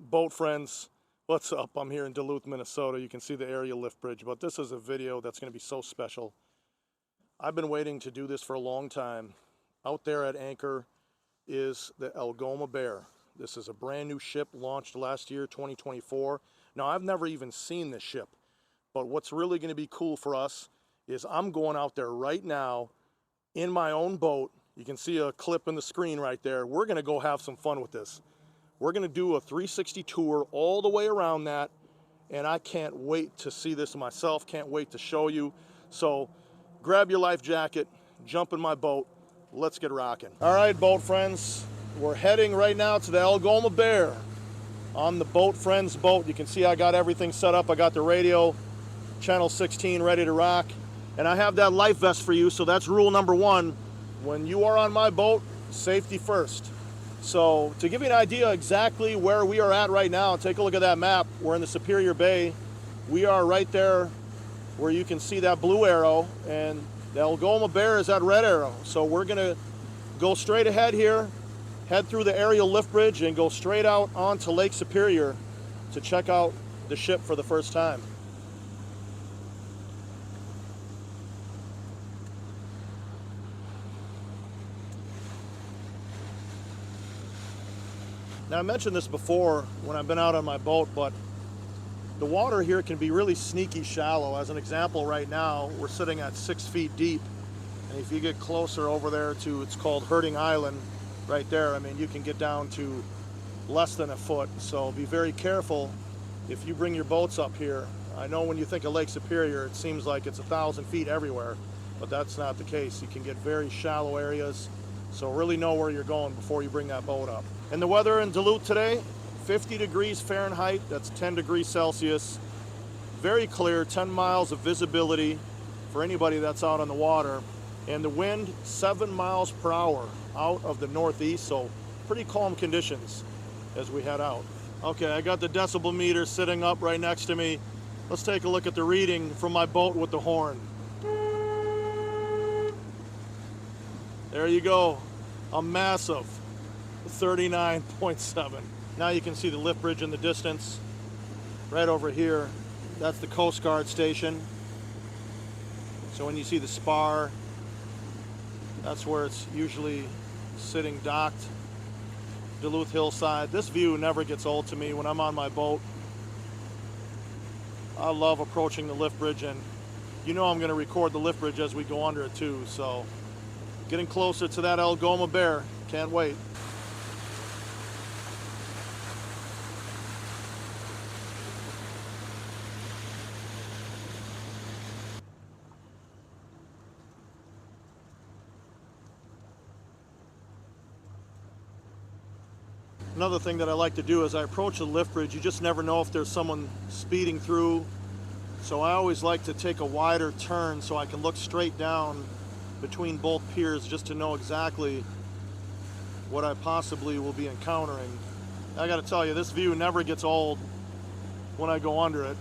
Boat friends, what's up? I'm here in Duluth, Minnesota. You can see the aerial lift bridge, but this is a video that's going to be so special. I've been waiting to do this for a long time. Out there at anchor is the Algoma Bear. This is a brand new ship launched last year, 2024. Now, I've never even seen this ship, but what's really going to be cool for us is I'm going out there right now in my own boat. You can see a clip in the screen right there. We're going to go have some fun with this. We're going to do a 360 tour all the way around that, and I can't wait to see this myself, can't wait to show you. So grab your life jacket, jump in my boat, let's get rocking. All right, boat friends, we're heading right now to the Algoma Bear on the Boat Friends boat. You can see I got everything set up. I got the radio, channel 16 ready to rock, and I have that life vest for you, so that's rule number one. When you are on my boat, safety first. So to give you an idea exactly where we are at right now, take a look at that map. We're in the Superior Bay. We are right there where you can see that blue arrow, and the Algoma Bear is that red arrow. So we're gonna go straight ahead here, head through the aerial lift bridge and go straight out onto Lake Superior to check out the ship for the first time. Now, I mentioned this before when I've been out on my boat, but the water here can be really sneaky shallow. As an example, right now, we're sitting at 6 feet deep. And if you get closer over there to, it's called Hurting Island, right there, I mean, you can get down to less than a foot. So be very careful if you bring your boats up here. I know when you think of Lake Superior, it seems like it's 1,000 feet everywhere, but that's not the case. You can get very shallow areas. So really know where you're going before you bring that boat up. And the weather in Duluth today, 50 degrees Fahrenheit, that's 10 degrees Celsius. Very clear, 10 miles of visibility for anybody that's out on the water. And the wind, 7 miles per hour out of the northeast, so pretty calm conditions as we head out. Okay, I got the decibel meter sitting up right next to me. Let's take a look at the reading from my boat with the horn. There you go, a massive 39.7. Now you can see the lift bridge in the distance. Right over here, that's the Coast Guard station. So when you see the spar, that's where it's usually sitting docked. Duluth hillside. This view never gets old to me when I'm on my boat. I love approaching the lift bridge, and you know I'm going to record the lift bridge as we go under it too. So getting closer to that Algoma Bear. Can't wait. Another thing that I like to do as I approach the lift bridge, you just never know if there's someone speeding through. So I always like to take a wider turn so I can look straight down between both piers just to know exactly what I possibly will be encountering. I gotta tell you, this view never gets old when I go under it.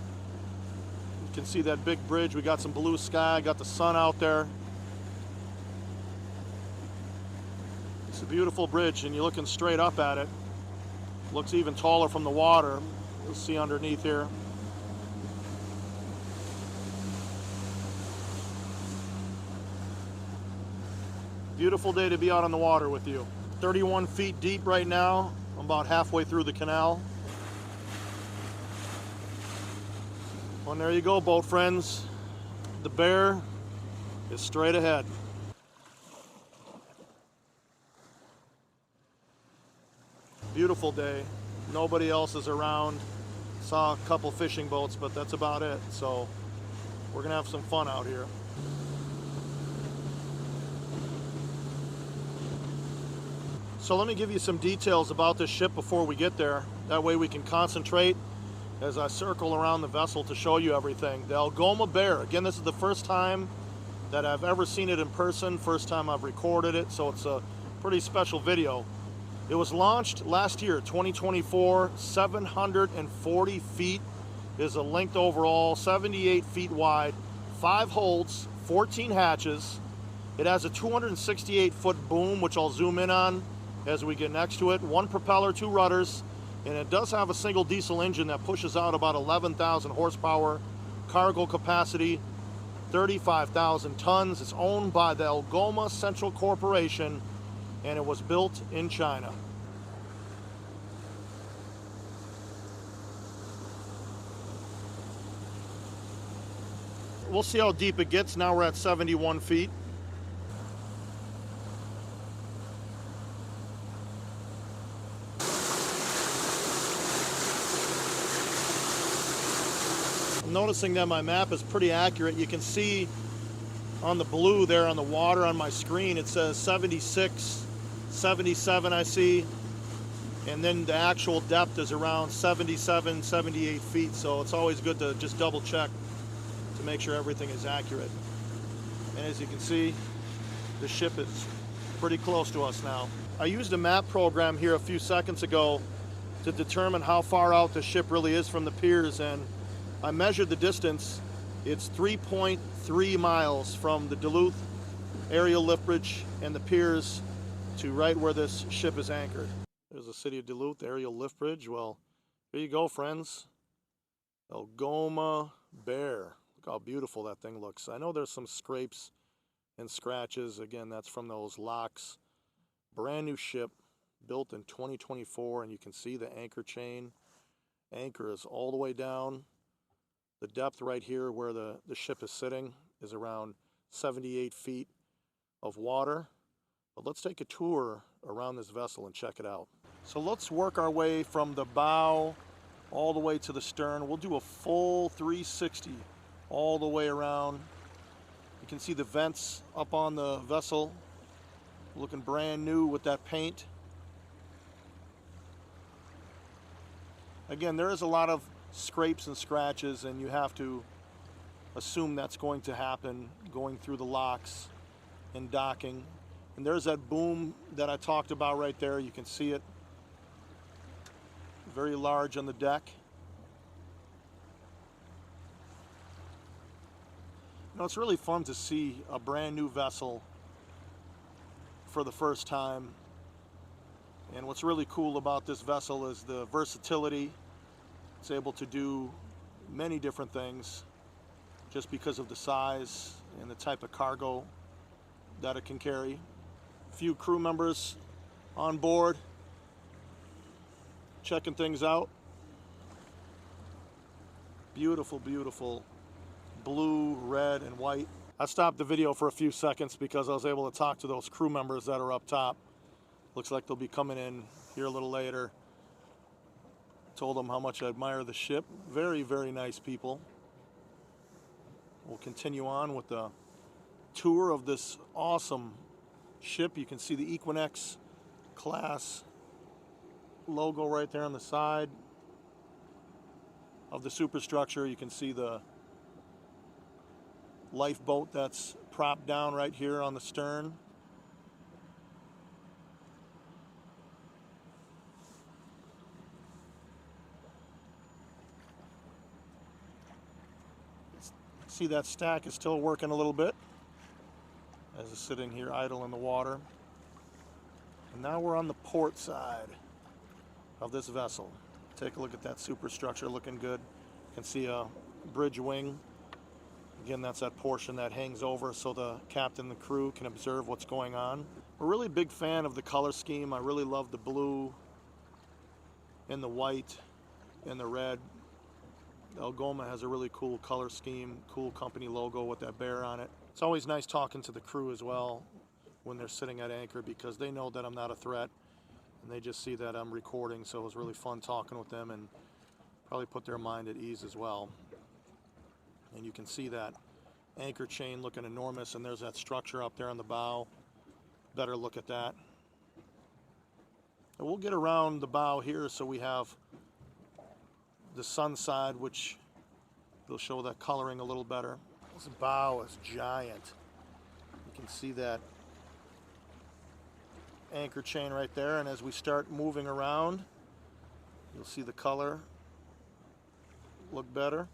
You can see that big bridge. We got some blue sky, got the sun out there. It's a beautiful bridge, and you're looking straight up at it. Looks even taller from the water. You'll see underneath here. Beautiful day to be out on the water with you. 31 feet deep right now. I'm about halfway through the canal. Well, there you go, boat friends. The Bear is straight ahead. Beautiful day. Nobody else is around. Saw a couple fishing boats, but that's about it. So we're gonna have some fun out here. So let me give you some details about this ship before we get there. That way we can concentrate as I circle around the vessel to show you everything. The Algoma Bear, again, this is the first time that I've ever seen it in person, first time I've recorded it, so it's a pretty special video. It was launched last year, 2024, 740 feet is the length overall, 78 feet wide, 5 holds, 14 hatches. It has a 268-foot boom, which I'll zoom in on as we get next to it. 1 propeller, 2 rudders, And it does have a single diesel engine that pushes out about 11,000 horsepower, cargo capacity 35,000 tons. It's owned by the Algoma Central Corporation, and it was built in China. We'll see how deep it gets. Now we're at 71 feet. I'm noticing that my map is pretty accurate. You can see on the blue there on the water on my screen, it says 76, 77 I see. And then the actual depth is around 77, 78 feet. So it's always good to just double check to make sure everything is accurate. And as you can see, the ship is pretty close to us now. I used a map program here a few seconds ago to determine how far out the ship really is from the piers, and I measured the distance. It's 3.3 miles from the Duluth aerial lift bridge and the piers to right where this ship is anchored. There's the city of Duluth aerial lift bridge. Well, here you go, friends. Algoma Bear. Look how beautiful that thing looks. I know there's some scrapes and scratches. Again, that's from those locks. Brand new ship, built in 2024, and you can see the anchor chain. Anchor is all the way down. The depth right here where the ship is sitting is around 78 feet of water. But let's take a tour around this vessel and check it out. So let's work our way from the bow all the way to the stern. We'll do a full 360 all the way around. You can see the vents up on the vessel looking brand new with that paint. Again, there is a lot of scrapes and scratches, and you have to assume that's going to happen going through the locks and docking. And there's that boom that I talked about right there. You can see it very large on the deck. You know, it's really fun to see a brand new vessel for the first time. And what's really cool about this vessel is the versatility. It's able to do many different things just because of the size and the type of cargo that it can carry. A few crew members on board checking things out. Beautiful, beautiful blue, red, and white. I stopped the video for a few seconds because I was able to talk to those crew members that are up top. Looks like they'll be coming in here a little later. Told them how much I admire the ship. Very, very nice people. We'll continue on with the tour of this awesome ship. You can see the Equinox class logo right there on the side of the superstructure. You can see the lifeboat that's propped down right here on the stern. See that stack is still working a little bit as it's sitting here idle in the water. And now we're on the port side of this vessel. Take a look at that superstructure, looking good. You can see a bridge wing. Again, that's that portion that hangs over so the captain and the crew can observe what's going on. We're a really big fan of the color scheme. I really love the blue and the white and the red. Algoma has a really cool color scheme, cool company logo with that bear on it. It's always nice talking to the crew as well when they're sitting at anchor because they know that I'm not a threat and they just see that I'm recording, so it was really fun talking with them and probably put their mind at ease as well. And you can see that anchor chain looking enormous, and there's that structure up there on the bow. Better look at that. And we'll get around the bow here so we have the sun side, which will show that coloring a little better. This bow is giant. You can see that anchor chain right there, and as we start moving around, you'll see the color look better.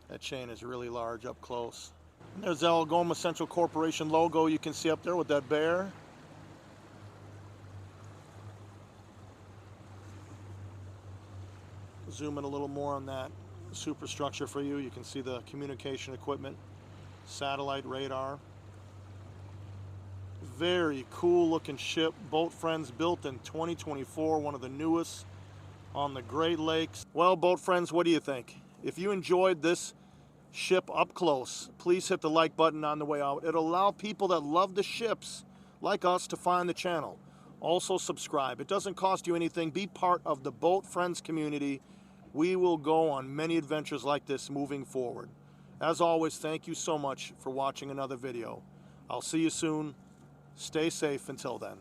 That chain is really large up close. And there's the Algoma Central Corporation logo you can see up there with that bear. Zoom in a little more on that superstructure for you. You can see the communication equipment, satellite radar. Very cool looking ship. Boat Friends, built in 2024, one of the newest on the Great Lakes. Well, boat friends, what do you think? If you enjoyed this ship up close, please hit the like button on the way out. It'll allow people that love the ships like us to find the channel. Also subscribe. It doesn't cost you anything. Be part of the Boat Friends community. We will go on many adventures like this moving forward. As always, thank you so much for watching another video. I'll see you soon. Stay safe until then.